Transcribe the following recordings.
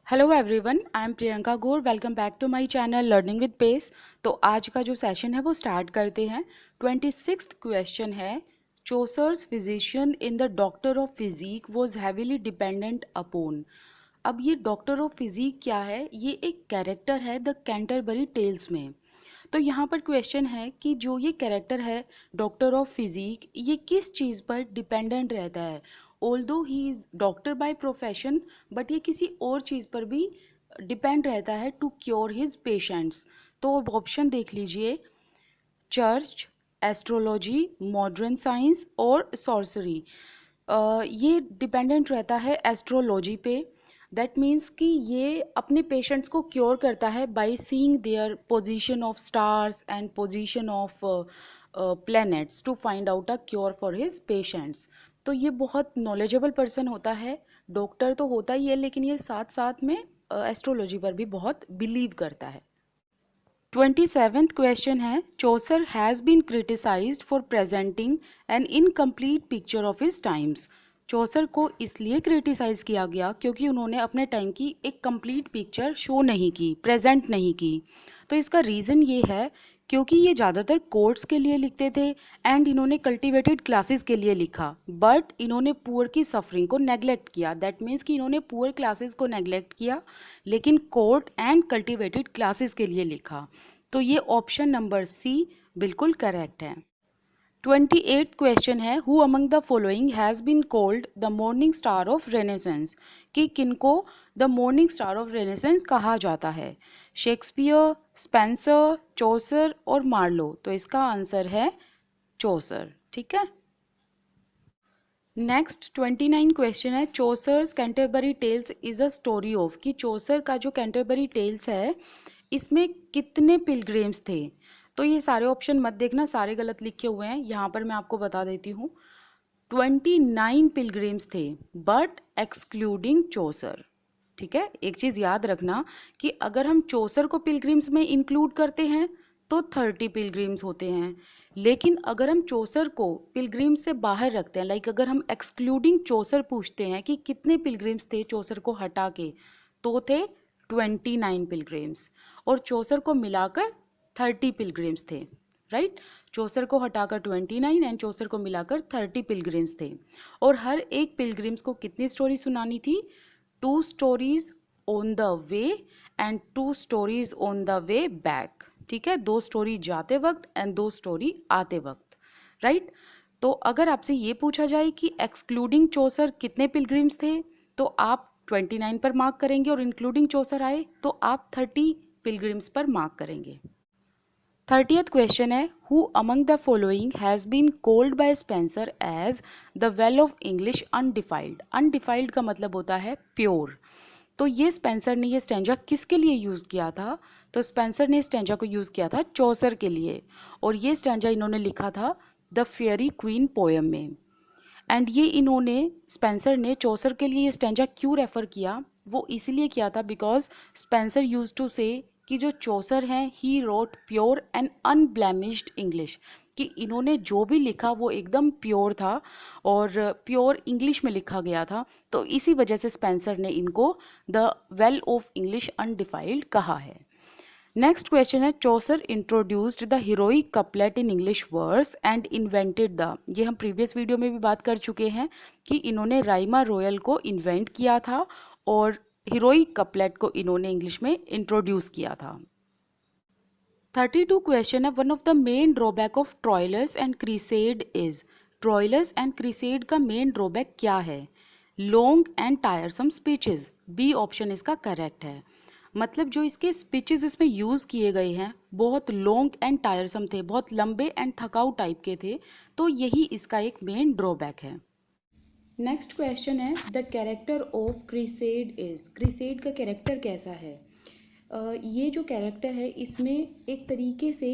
Hello everyone, I am Priyanka Gaur. Welcome back to my channel learning with pace. तो आज का जो सेशन है वो स्टार्ट करते हैं। 26th क्वेश्चन है, Chaucer's physician in the doctor of physic was heavily dependent upon. अब ये डॉक्टर ऑफ फिजिक क्या है? ये एक कैरेक्टर है द कैंटरबरी टेल्स में। तो यहाँ पर क्वेश्चन है कि जो ये कैरेक्टर है डॉक्टर ऑफ फिजिक, ये किस चीज़ पर डिपेंडेंट रहता है। Although he is doctor by profession, but ये किसी और चीज़ पर भी डिपेंड रहता है टू क्योर हिज पेशेंट्स। तो अब ऑप्शन देख लीजिए, चर्च, एस्ट्रोलॉजी, मॉडर्न साइंस और सॉर्सरी। ये डिपेंडेंट रहता है एस्ट्रोलॉजी पे। दैट मीन्स कि ये अपने पेशेंट्स को क्योर करता है by seeing their position of stars and position of planets to find out a cure for his patients. तो ये बहुत नॉलेजेबल पर्सन होता है। डॉक्टर तो होता ही है, लेकिन ये साथ साथ में एस्ट्रोलॉजी पर भी बहुत बिलीव करता है। 27th क्वेश्चन है, Chaucer has been criticised for presenting an incomplete picture of his times. Chaucer को इसलिए क्रिटिसाइज किया गया क्योंकि उन्होंने अपने टाइम की एक कंप्लीट पिक्चर शो नहीं की, प्रेजेंट नहीं की। तो इसका रीज़न ये है क्योंकि ये ज़्यादातर कोर्ट्स के लिए लिखते थे एंड इन्होंने कल्टिवेटेड क्लासेस के लिए लिखा, बट इन्होंने पुअर की सफरिंग को नेग्लेक्ट किया। दैट मीन्स कि इन्होंने पुअर क्लासेस को नेग्लेक्ट किया लेकिन कोर्ट एंड कल्टिवेटेड क्लासेस के लिए लिखा। तो ये ऑप्शन नंबर सी बिल्कुल करेक्ट है। 28th क्वेश्चन है, who among the following has been called the morning star of Renaissance. कि किनको the morning star of Renaissance कहा जाता है? शेक्सपियर, स्पेंसर, चौसर और मार्लो। तो इसका आंसर है चौसर। ठीक है। नेक्स्ट 29 क्वेश्चन है, Chaucer's Canterbury Tales is a story of. कि चौसर का जो कैंटरबरी टेल्स है इसमें कितने पिलग्रिम्स थे? तो ये सारे ऑप्शन मत देखना, सारे गलत लिखे हुए हैं। यहाँ पर मैं आपको बता देती हूँ, 29 पिलग्रिम्स थे बट एक्सक्लूडिंग चौसर। ठीक है, एक चीज़ याद रखना कि अगर हम चौसर को पिलग्रिम्स में इंक्लूड करते हैं तो 30 पिलग्रिम्स होते हैं, लेकिन अगर हम चौसर को पिलग्रिम्स से बाहर रखते हैं, लाइक अगर हम एक्सक्लूडिंग चौसर पूछते हैं कि कितने पिलग्रिम्स थे चौसर को हटा के, तो थे 29 पिलग्रिम्स। और चौसर को मिलाकर 30 पिलग्रिम्स थे। राइट, चौसर को हटाकर 29 एंड चौसर को मिलाकर 30 पिलग्रिम्स थे। और हर एक पिलग्रिम्स को कितनी स्टोरी सुनानी थी? 2 stories on the way and 2 stories on the way back. ठीक है, 2 स्टोरी जाते वक्त एंड 2 स्टोरी आते वक्त। राइट, तो अगर आपसे ये पूछा जाए कि एक्सक्लूडिंग चौसर कितने पिलग्रिम्स थे, तो आप 29 पर मार्क करेंगे, और इंक्लूडिंग चौसर आए तो आप 30 पिलग्रिम्स पर मार्क करेंगे। 30th क्वेश्चन है, who among the following has been called by Spenser as the well of English undefiled. Undefiled का मतलब होता है प्योर। तो ये स्पेंसर ने ये स्टेंजा किसके लिए यूज़ किया था? तो स्पेंसर ने स्टेंजा को यूज़ किया था चौसर के लिए, और ये स्टेंजा इन्होंने लिखा था द फेयरी क्वीन पोएम में। एंड ये इन्होंने स्पेंसर ने चौसर के लिए ये स्टेंजा क्यों रेफ़र किया? वो इसीलिए किया था बिकॉज स्पेंसर यूज टू से कि जो चौसर हैं he wrote pure and unblemished English. कि इन्होंने जो भी लिखा वो एकदम प्योर था और प्योर इंग्लिश में लिखा गया था। तो इसी वजह से स्पेंसर ने इनको the well of English undefiled कहा है। नेक्स्ट क्वेश्चन है, Chaucer introduced the heroic couplet in English verse and invented the. ये हम प्रीवियस वीडियो में भी बात कर चुके हैं कि इन्होंने राइमा रॉयल को इन्वेंट किया था और हीरोइक कपलेट को इन्होंने इंग्लिश में इंट्रोड्यूस किया था। 32 क्वेश्चन है, one of the main drawback of Troilus and Criseyde is. Troilus and Criseyde का मेन ड्रॉबैक क्या है? Long and tiresome speeches. B option इसका करेक्ट है। मतलब जो इसके स्पीचेस इसमें यूज़ किए गए हैं बहुत लॉन्ग एंड टायरसम थे, बहुत लंबे एंड थकाऊ टाइप के थे। तो यही इसका एक मेन ड्रॉबैक है। नेक्स्ट क्वेश्चन है, द कैरेक्टर ऑफ क्रीसेड इज। क्रीसेड का कैरेक्टर कैसा है? ये जो कैरेक्टर है इसमें एक तरीके से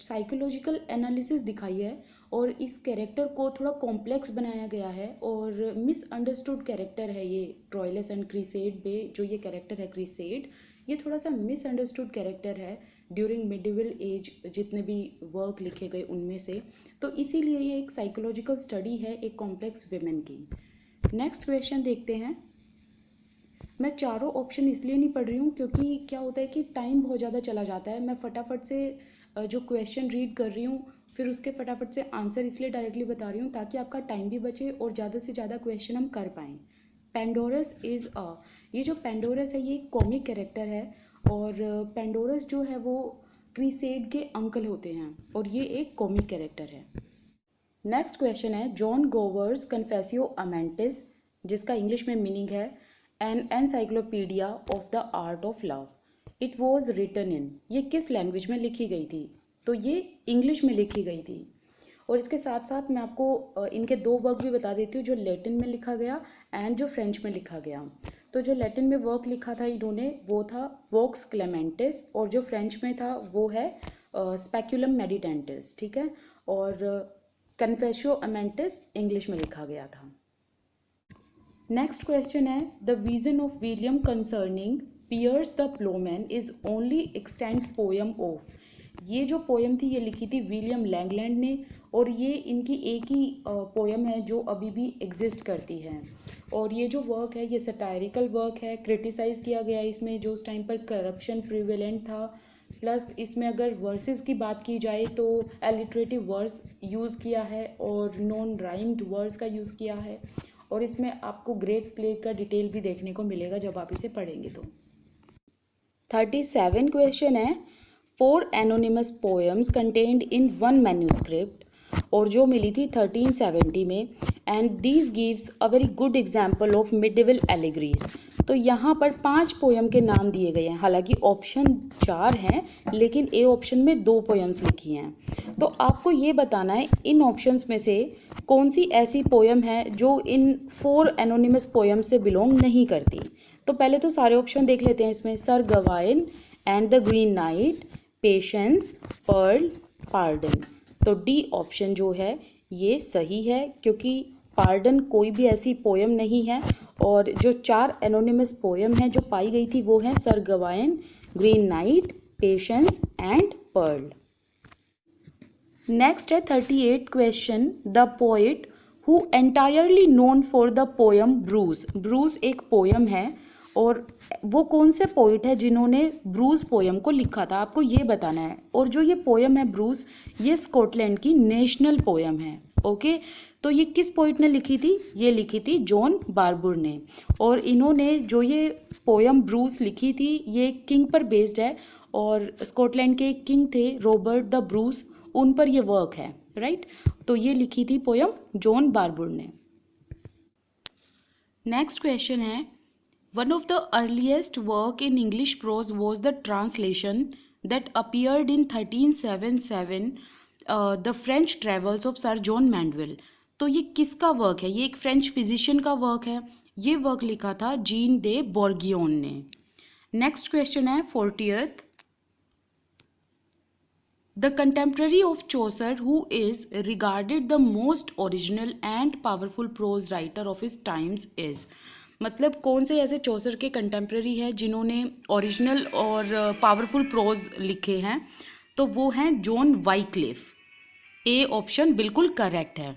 साइकोलॉजिकल एनालिसिस दिखाई है, और इस कैरेक्टर को थोड़ा कॉम्प्लेक्स बनाया गया है, और मिसअंडरस्टूड कैरेक्टर है ये। ट्रॉयलस एंड क्रीसेड में जो ये कैरेक्टर है क्रीसेड, ये थोड़ा सा मिसअंडरस्टूड कैरेक्टर है ड्यूरिंग मिडिवल एज, जितने भी वर्क लिखे गए उनमें से। तो इसीलिए ये एक साइकोलॉजिकल स्टडी है एक कॉम्प्लेक्स विमेन की। नेक्स्ट क्वेश्चन देखते हैं, मैं चारों ऑप्शन इसलिए नहीं पढ़ रही हूँ क्योंकि क्या होता है कि टाइम बहुत ज़्यादा चला जाता है। मैं फटाफट से जो क्वेश्चन रीड कर रही हूँ फिर उसके फटाफट से आंसर इसलिए डायरेक्टली बता रही हूँ ताकि आपका टाइम भी बचे और ज़्यादा से ज़्यादा क्वेश्चन हम कर पाएँ। पेंडोरस इज़ अ, ये जो पेंडोरस है ये एक कॉमिक कैरेक्टर है और पेंडोरस जो है वो क्रीसेड के अंकल होते हैं और ये एक कॉमिक कैरेक्टर है। नेक्स्ट क्वेश्चन है जॉन गोवर्स कन्फेसियो अमेंटिस, जिसका इंग्लिश में मीनिंग है an encyclopedia of the art of love. It was written in, ये किस लैंग्वेज में लिखी गई थी? तो ये इंग्लिश में लिखी गई थी। और इसके साथ साथ मैं आपको इनके दो वर्क भी बता देती हूँ, जो लैटिन में लिखा गया एंड जो फ्रेंच में लिखा गया। तो जो लैटिन में वर्क लिखा था इन्होंने वो था वोक्स क्लेमेंटिस और जो फ्रेंच में था वो है स्पेक्युलम मेडिटेंटिस, ठीक है। और कन्फेसियो अमेंटिस इंग्लिश में लिखा गया था। नेक्स्ट क्वेश्चन है the vision of William concerning Piers the Plowman is only extant poem of. ये जो पोयम थी ये लिखी थी विलियम लैंगलैंड ने और ये इनकी एक ही पोयम है जो अभी भी एग्जिस्ट करती है। और ये जो वर्क है ये सटायरिकल वर्क है, क्रिटिसाइज़ किया गया है इसमें जो उस टाइम पर करप्शन प्रिवेलेंट था। प्लस इसमें अगर वर्सेस की बात की जाए तो एलिटरेटिव वर्स यूज़ किया है और नॉन राइम्ड वर्स का यूज़ किया है। और इसमें आपको ग्रेट प्ले का डिटेल भी देखने को मिलेगा जब आप इसे पढ़ेंगे तो। 37 क्वेश्चन है 4 anonymous poems contained in one manuscript, और जो मिली थी 1370 में, and these gives a very good example of medieval एलिगरीज। तो यहाँ पर 5 पोएम के नाम दिए गए हैं, हालांकि ऑप्शन 4 हैं लेकिन ए ऑप्शन में 2 पोएम्स लिखी हैं। तो आपको ये बताना है इन ऑप्शंस में से कौन सी ऐसी पोएम है जो इन 4 एनोनिमस पोएम से बिलोंग नहीं करती। तो पहले तो सारे ऑप्शन देख लेते हैं इसमें, Sir Gawain and the Green Knight, Patience, Pearl, Pardon. तो डी ऑप्शन जो है ये सही है क्योंकि पार्डन कोई भी ऐसी पोयम नहीं है। और जो 4 एनोनिमस पोयम हैं जो पाई गई थी वो हैं sir Gawain, green Knight, patience and pearl. Next है 38 question the poet who entirely known for the poem Bruce. Bruce एक पोयम है और वो कौन से पोइट है जिन्होंने ब्रूस पोयम को लिखा था, आपको ये बताना है। और जो ये पोयम है ब्रूस ये स्कॉटलैंड की नेशनल पोयम है, ओके। तो ये किस पोइट ने लिखी थी? ये लिखी थी जॉन बारबूर ने। और इन्होंने जो ये पोयम ब्रूस लिखी थी ये किंग पर बेस्ड है और स्कॉटलैंड के एक किंग थे रॉबर्ट द ब्रूस, उन पर ये वर्क है, राइट। तो ये लिखी थी पोयम जॉन बारबूर ने। नेक्स्ट क्वेश्चन है one of the earliest work in English pros was the translation that appeared in 1377 the French travels of sir John Mandeville. तो ये किसका वर्क है? ये एक फ्रेंच फिजिशियन का वर्क है। ये वर्क लिखा था जीन दे बोर्गियोन ने। नेक्स्ट क्वेश्चन है 40th The contemporary of Chaucer who is regarded the most original and powerful prose writer of his times is। मतलब कौन से ऐसे चौसर के कंटेम्प्रेरी हैं जिन्होंने ओरिजिनल और पावरफुल प्रोज लिखे हैं? तो वो हैं जॉन वाइक्लिफ। ए ऑप्शन बिल्कुल करेक्ट है।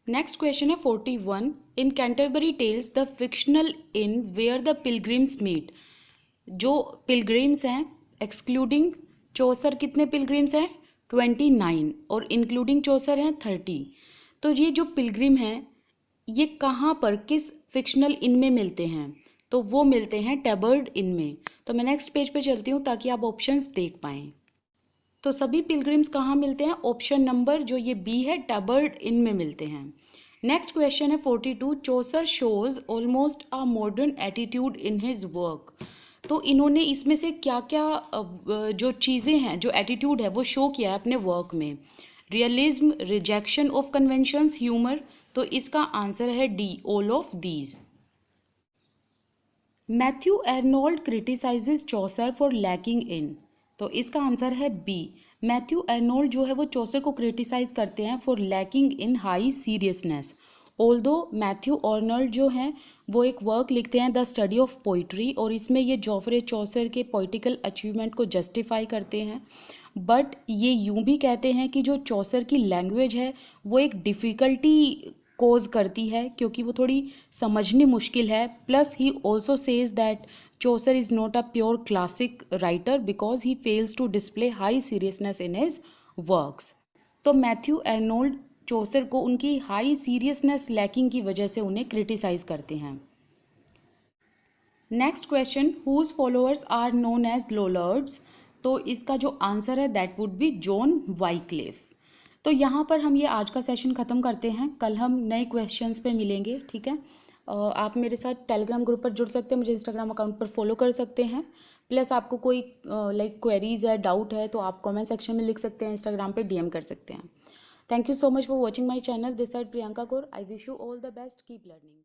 नेक्स्ट क्वेश्चन है 41 in Canterbury Tales the fictional inn where the pilgrims meet. जो पिलग्रिम्स हैं एक्सक्लूडिंग चौसर कितने पिलग्रिम्स हैं? 29 और इंक्लूडिंग चौसर हैं 30। तो ये जो पिलग्रिम हैं ये कहाँ पर किस फिक्शनल इन में मिलते हैं? तो वो मिलते हैं टैबर्ड इन में। तो मैं नेक्स्ट पेज पे चलती हूँ ताकि आप ऑप्शंस देख पाएँ। तो सभी पिलग्रिम्स कहाँ मिलते हैं? ऑप्शन नंबर जो ये बी है टैबर्ड इन में मिलते हैं। नेक्स्ट क्वेश्चन है 42 Chaucer shows almost a modern attitude in his work. तो इन्होंने इसमें से क्या क्या जो चीज़ें हैं जो एटीट्यूड है वो शो किया है अपने वर्क में? Realism, rejection of conventions, humour. तो इसका आंसर है D all of these. Matthew Arnold criticises Chaucer for lacking in. तो इसका आंसर है बी। मैथ्यू एर्नोल्ड जो है वो चौसर को क्रिटिसाइज करते हैं for lacking in high seriousness. Although Matthew Arnold जो हैं वो एक वर्क लिखते हैं द स्टडी ऑफ पोइट्री और इसमें ये जॉफरे चौसर के पोइटिकल अचीवमेंट को जस्टिफाई करते हैं। बट ये यूं भी कहते हैं कि जो चौसर की लैंग्वेज है वो एक डिफ़िकल्टी कोज करती है क्योंकि वो थोड़ी समझनी मुश्किल है। Plus he also says that Chaucer is not a pure classic writer because he fails to display high seriousness in his works. तो मैथ्यू एर्नोल्ड चौसर को उनकी हाई सीरियसनेस लैकिंग की वजह से उन्हें क्रिटिसाइज करते हैं। Next question, whose followers are known as Lollards. तो इसका जो आंसर है that would be John Wycliffe. तो यहाँ पर हम ये आज का सेशन ख़त्म करते हैं। कल हम नए क्वेश्चंस पे मिलेंगे, ठीक है। आप मेरे साथ टेलीग्राम ग्रुप पर जुड़ सकते हैं, मुझे इंस्टाग्राम अकाउंट पर फॉलो कर सकते हैं। प्लस आपको कोई लाइक क्वेरीज है, डाउट है, तो आप कमेंट सेक्शन में लिख सकते हैं, इंस्टाग्राम पे डीएम कर सकते हैं। Thank you so much for watching my channel. This side Priyanka Kaur. I wish you all the best, keep learning.